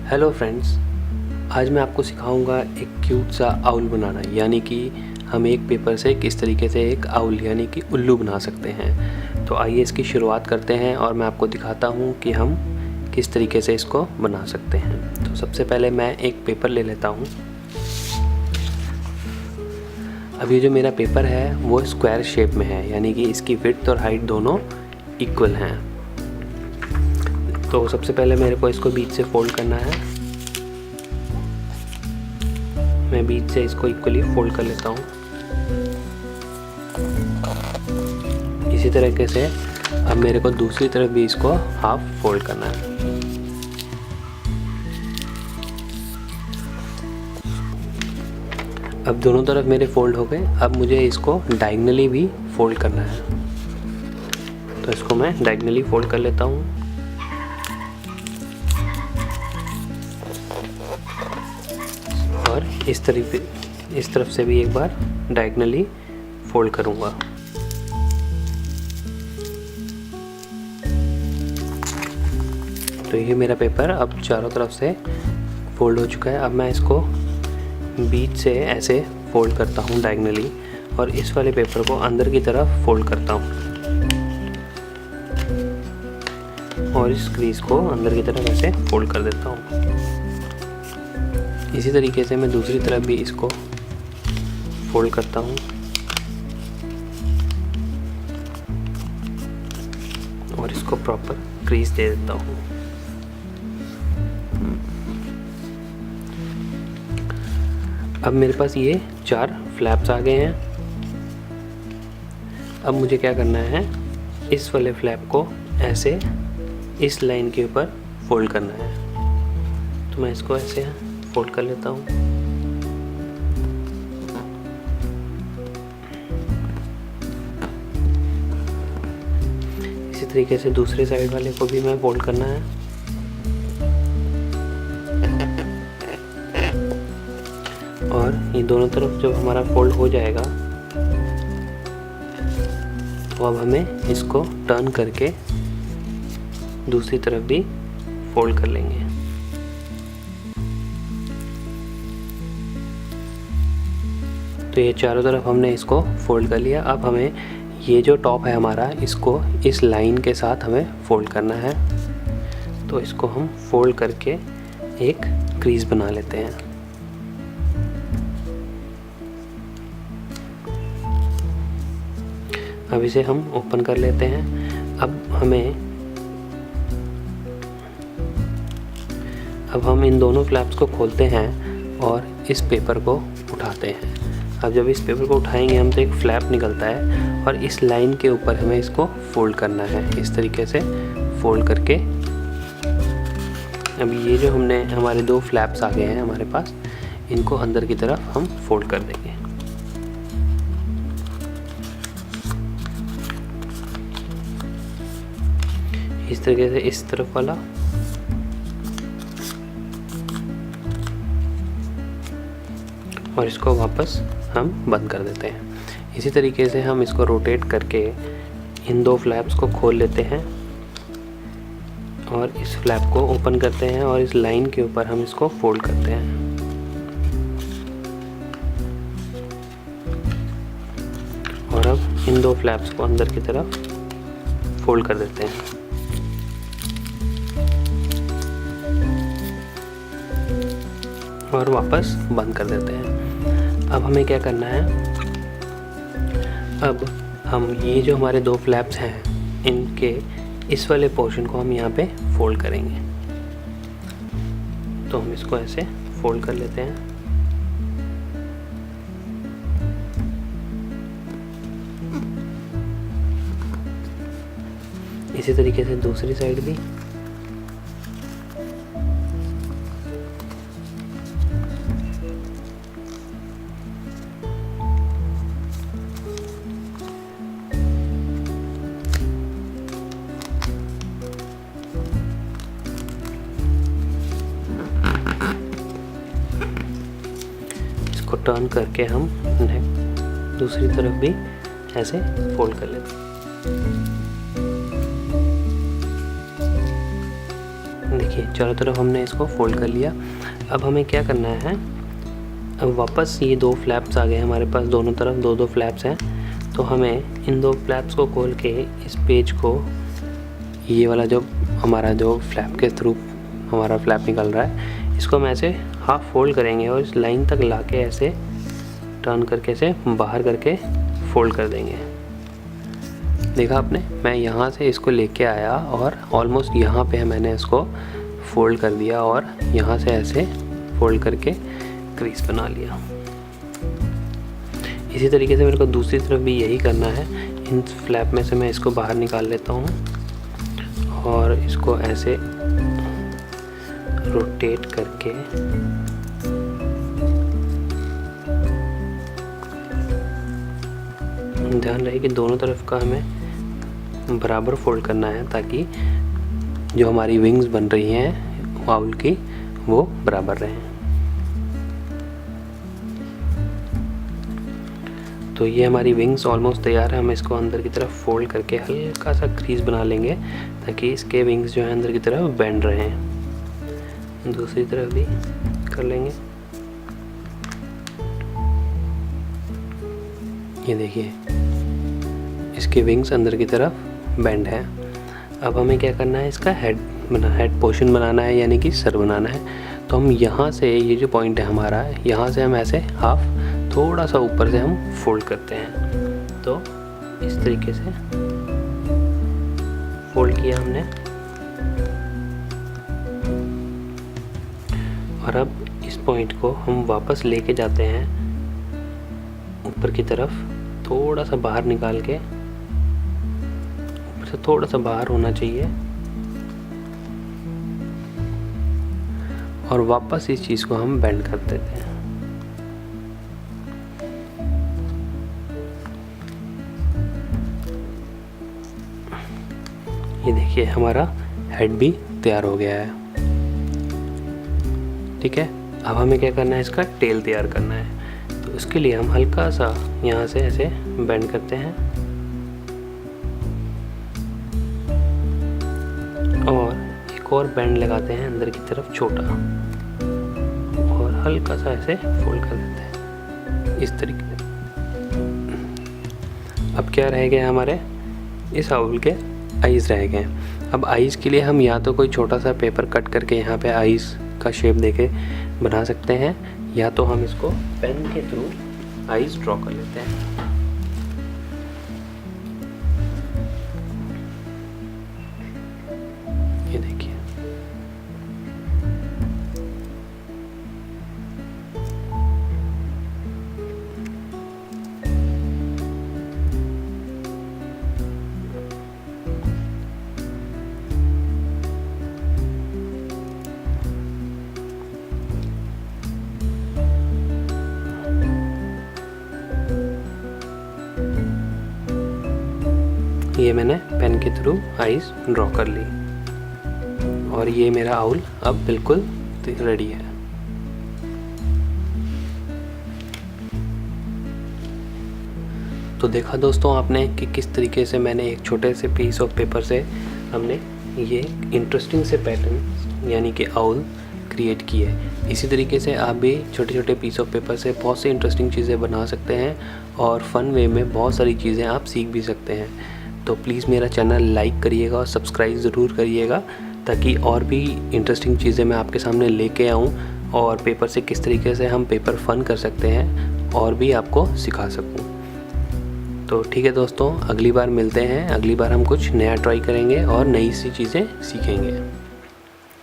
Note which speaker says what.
Speaker 1: Hello friends, आज मैं आपको सिखाऊंगा एक क्यूट सा आउल बनाना, यानी कि हम एक पेपर से किस तरीके से एक आउल यानी कि उल्लू बना सकते हैं। तो आइए इसकी शुरुआत करते हैं और मैं आपको दिखाता हूँ कि हम किस तरीके से इसको बना सकते हैं। तो सबसे पहले मैं एक पेपर ले लेता हूँ। अब ये जो मेरा पेपर है वो स्क्वायर शेप में है, यानी कि इसकी विड्थ और हाइट दोनों इक्वल हैं। तो सबसे पहले मेरे को इसको बीच से फोल्ड करना है। मैं बीच से इसको इक्वली फोल्ड कर लेता हूँ। इसी तरीके से अब मेरे को दूसरी तरफ भी इसको हाफ फोल्ड करना है। अब दोनों तरफ मेरे फोल्ड हो गए। अब मुझे इसको डायगनली भी फोल्ड करना है, तो इसको मैं डायगनली फोल्ड कर लेता हूँ। और इस तरफ से भी एक बार डायगनली फोल्ड करूँगा। तो ये मेरा पेपर अब चारों तरफ से फोल्ड हो चुका है। अब मैं इसको बीच से ऐसे फोल्ड करता हूँ डायगनली, और इस वाले पेपर को अंदर की तरफ फोल्ड करता हूँ और इस क्रीज को अंदर की तरफ ऐसे फोल्ड कर देता हूँ। इसी तरीके से मैं दूसरी तरफ भी इसको फोल्ड करता हूँ और इसको प्रॉपर क्रीज दे देता हूँ। अब मेरे पास ये 4 फ्लैप्स आ गए हैं। अब मुझे क्या करना है, इस वाले फ्लैप को ऐसे इस लाइन के ऊपर फोल्ड करना है। तो मैं इसको ऐसे फोल्ड कर लेता हूँ। इसी तरीके से दूसरे साइड वाले को भी मैं फोल्ड करना है। और ये दोनों तरफ जब हमारा फोल्ड हो जाएगा तो अब हमें इसको टर्न करके दूसरी तरफ भी फोल्ड कर लेंगे। तो ये चारों तरफ हमने इसको फोल्ड कर लिया। अब हमें ये जो टॉप है हमारा, इसको इस लाइन के साथ हमें फोल्ड करना है। तो इसको हम फोल्ड करके एक क्रीज बना लेते हैं। अब इसे हम ओपन कर लेते हैं। अब हम इन दोनों फ्लैप्स को खोलते हैं और इस पेपर को उठाते हैं। अब जब इस पेपर को उठाएंगे हम तो एक फ्लैप निकलता है, और इस लाइन के ऊपर हमें इसको फोल्ड करना है। इस तरीके से फोल्ड करके अब ये जो हमारे 2 फ्लैप्स आ गए हैं हमारे पास, इनको अंदर की तरफ हम फोल्ड कर देंगे। इस तरीके से इस तरफ वाला और इसको वापस हम बंद कर देते हैं। इसी तरीके से हम इसको रोटेट करके इन 2 फ्लैप्स को खोल लेते हैं और इस फ्लैप को ओपन करते हैं और इस लाइन के ऊपर हम इसको फोल्ड करते हैं। और अब इन 2 फ्लैप्स को अंदर की तरफ फोल्ड कर देते हैं। और वापस बंद कर देते हैं। अब हमें क्या करना है, अब हम ये जो हमारे 2 फ्लैप्स हैं, इनके इस वाले पोर्शन को हम यहाँ पे फोल्ड करेंगे। तो हम इसको ऐसे फोल्ड कर लेते हैं। इसी तरीके से दूसरी साइड भी। इसको टर्न करके हम दूसरी तरफ भी ऐसे फोल्ड कर लेते हैं। देखिए चारों तरफ हमने इसको फोल्ड कर लिया। अब हमें क्या करना है, अब वापस ये 2 फ्लैप्स आ गए हमारे पास, दोनों तरफ 2-2 फ्लैप्स हैं। तो हमें इन 2 फ्लैप्स को खोल के इस पेज को, ये वाला जो हमारा जो फ्लैप के थ्रू हमारा फ्लैप निकल रहा है, इसको हम ऐसे हाफ फोल्ड करेंगे और इस लाइन तक लाके ऐसे टर्न करके ऐसे बाहर करके फोल्ड कर देंगे। देखा आपने, मैं यहाँ से इसको लेके आया और ऑलमोस्ट यहाँ पे मैंने इसको फोल्ड कर दिया और यहाँ से ऐसे फोल्ड करके क्रीज बना लिया। इसी तरीके से मेरे को दूसरी तरफ भी यही करना है। इन फ्लैप में से मैं इसको बाहर निकाल लेता हूँ और इसको ऐसे रोटेट करके ध्यान रहे कि दोनों तरफ का हमें बराबर फोल्ड करना है, ताकि जो हमारी विंग्स बन रही हैं आउल की वो बराबर रहें। तो ये हमारी विंग्स ऑलमोस्ट तैयार है। हम इसको अंदर की तरफ फोल्ड करके हल्का सा क्रीज बना लेंगे ताकि इसके विंग्स जो है अंदर की तरफ बेंड रहें। दूसरी तरफ भी कर लेंगे। ये देखिए इसके विंग्स अंदर की तरफ बेंड है। अब हमें क्या करना है, इसका हेड पोर्शन बनाना है, यानी कि सर बनाना है। तो हम यहाँ से, ये जो पॉइंट है हमारा, यहाँ से हम ऐसे हाफ थोड़ा सा ऊपर से हम फोल्ड करते हैं। तो इस तरीके से फोल्ड किया हमने और अब इस पॉइंट को हम वापस लेके जाते हैं ऊपर की तरफ, थोड़ा सा बाहर निकाल के, ऊपर से थोड़ा सा बाहर होना चाहिए और वापस इस चीज़ को हम बेंड कर देते हैं। ये देखिए हमारा हेड भी तैयार हो गया है। ठीक है, अब हमें क्या करना है, इसका टेल तैयार करना है। तो उसके लिए हम हल्का सा यहाँ से ऐसे बेंड करते हैं और एक और बेंड लगाते हैं अंदर की तरफ छोटा और हल्का सा ऐसे फोल्ड कर देते हैं इस तरीके से। अब क्या रह गया हमारे, इस आउल के आईज रह गए। अब आईज के लिए हम या तो कोई छोटा सा पेपर कट करके यहाँ पे आईज का शेप देके बना सकते हैं, या तो हम इसको पेन के थ्रू आईज ड्रॉ कर लेते हैं। ये देखिए ये मैंने पेन के थ्रू आईज ड्रॉ कर ली और ये मेरा आउल अब बिल्कुल रेडी है। तो देखा दोस्तों आपने कि किस तरीके से मैंने एक छोटे से पीस ऑफ पेपर से हमने ये इंटरेस्टिंग से पैटर्न यानी कि आउल क्रिएट किए। इसी तरीके से आप भी छोटे छोटे पीस ऑफ पेपर से बहुत सी इंटरेस्टिंग चीज़ें बना सकते हैं और फन वे में बहुत सारी चीज़ें आप सीख भी सकते हैं। तो प्लीज़ मेरा चैनल लाइक करिएगा और सब्सक्राइब ज़रूर करिएगा, ताकि और भी इंटरेस्टिंग चीज़ें मैं आपके सामने लेके आऊँ और पेपर से किस तरीके से हम पेपर फन कर सकते हैं और भी आपको सिखा सकूँ। तो ठीक है दोस्तों, अगली बार मिलते हैं। अगली बार हम कुछ नया ट्राई करेंगे और नई सी चीज़ें सीखेंगे।